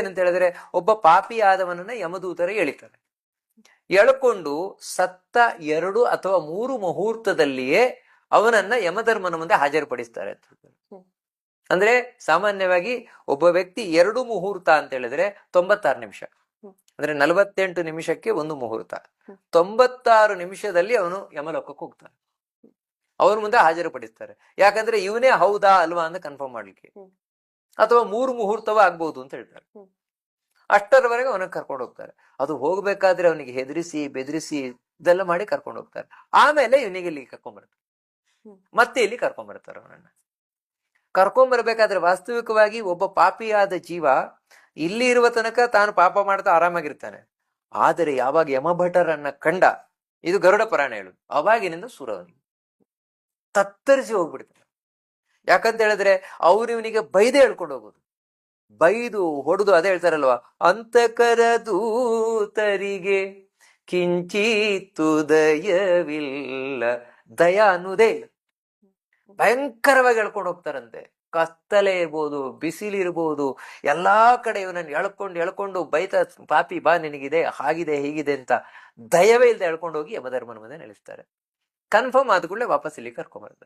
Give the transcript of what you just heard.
ಏನಂತ ಹೇಳಿದ್ರೆ ಒಬ್ಬ ಪಾಪಿ ಆದವನನ್ನ ಯಮದೂತರು ಎಳಿತಾರೆ. ಎಳ್ಕೊಂಡು ಸತ್ತ 2 ಅಥವಾ 3 ಮುಹೂರ್ತದಲ್ಲಿಯೇ ಅವನನ್ನ ಯಮಧರ್ಮನ ಮುಂದೆ ಹಾಜರುಪಡಿಸ್ತಾರೆ. ಅಂದ್ರೆ ಸಾಮಾನ್ಯವಾಗಿ ಒಬ್ಬ ವ್ಯಕ್ತಿ 2 ಮುಹೂರ್ತ ಅಂತ ಹೇಳಿದ್ರೆ 96 ನಿಮಿಷ, ಅಂದ್ರೆ 48 ನಿಮಿಷಕ್ಕೆ ಒಂದು ಮುಹೂರ್ತ. 96 ನಿಮಿಷದಲ್ಲಿ ಅವನು ಯಮಲೋಕಕ್ಕೆ ಹೋಗ್ತಾನೆ. ಅವ್ರ ಮುಂದೆ ಹಾಜರುಪಡಿಸ್ತಾರೆ. ಯಾಕಂದ್ರೆ ಇವನೇ ಹೌದಾ ಅಲ್ವಾ ಅಂತ ಕನ್ಫರ್ಮ್ ಮಾಡ್ಲಿಕ್ಕೆ. ಅಥವಾ 3 ಮುಹೂರ್ತವ ಆಗ್ಬಹುದು ಅಂತ ಹೇಳ್ತಾರೆ. ಅಷ್ಟರವರೆಗೆ ಅವನಿಗೆ ಕರ್ಕೊಂಡು ಹೋಗ್ತಾರೆ. ಅದು ಹೋಗ್ಬೇಕಾದ್ರೆ ಅವನಿಗೆ ಹೆದರಿಸಿ ಬೆದರಿಸಿ ಇದೆಲ್ಲ ಮಾಡಿ ಕರ್ಕೊಂಡು ಹೋಗ್ತಾರೆ. ಆಮೇಲೆ ಇವನಿಗೆ ಇಲ್ಲಿ ಕರ್ಕೊಂಡ್ಬರ್ತಾರೆ. ಮತ್ತೆ ಇಲ್ಲಿ ಕರ್ಕೊಂಡ್ಬರ್ತಾರೆ. ಅವನನ್ನ ಕರ್ಕೊಂಡ್ಬರ್ಬೇಕಾದ್ರೆ ವಾಸ್ತವಿಕವಾಗಿ ಒಬ್ಬ ಪಾಪಿಯಾದ ಜೀವ ಇಲ್ಲಿ ಇರುವ ತನಕ ತಾನು ಪಾಪ ಮಾಡ್ತಾ ಆರಾಮಾಗಿರ್ತಾನೆ. ಆದರೆ ಯಾವಾಗ ಯಮಭಟರನ್ನ ಕಂಡ, ಇದು ಗರುಡ ಪುರಾಣ ಹೇಳುದು, ಅವಾಗಿನಿಂದ ಸುರವನಿಗೆ ತತ್ತರಿಸಿ ಹೋಗ್ಬಿಡ್ತಾನೆ. ಯಾಕಂತ ಹೇಳಿದ್ರೆ ಅವ್ರು ಇವನಿಗೆ ಬೈದೆ ಹೇಳ್ಕೊಂಡು ಹೋಗೋದು, ಬೈದು ಹೊಡೆದು. ಅದೇ ಹೇಳ್ತಾರಲ್ವಾ, ಅಂತಕರ ದೂತರಿಗೆ ಕಿಂಚಿತ್ತು ದಯವಿಲ್ಲ, ದಯ ಅನ್ನುವುದೇ ಇಲ್ಲ. ಭಯಂಕರವಾಗಿ ಹೇಳ್ಕೊಂಡು ಹೋಗ್ತಾರಂತೆ. ಕತ್ತಲೆ ಇರ್ಬೋದು, ಬಿಸಿಲಿರ್ಬೋದು, ಎಲ್ಲಾ ಕಡೆ ಇವನನ್ನು ಎಳ್ಕೊಂಡು ಬೈತಾ, ಪಾಪಿ ಬಾ ನಿನಗಿದೆ ಹಾಗಿದೆ ಹೀಗಿದೆ ಅಂತ ದಯವೇ ಇಲ್ಲದೆ ಹೇಳ್ಕೊಂಡು ಹೋಗಿ ಯಮಧರ್ಮನ ಮುಂದೆ ನಿಲ್ಲಿಸ್ತಾರೆ. ಕನ್ಫರ್ಮ್ ಆದ ಕೂಡಲೇ ವಾಪಸ್ ಇಲ್ಲಿ ಕರ್ಕೊಂಡ್ಬರ್ತಾರೆ.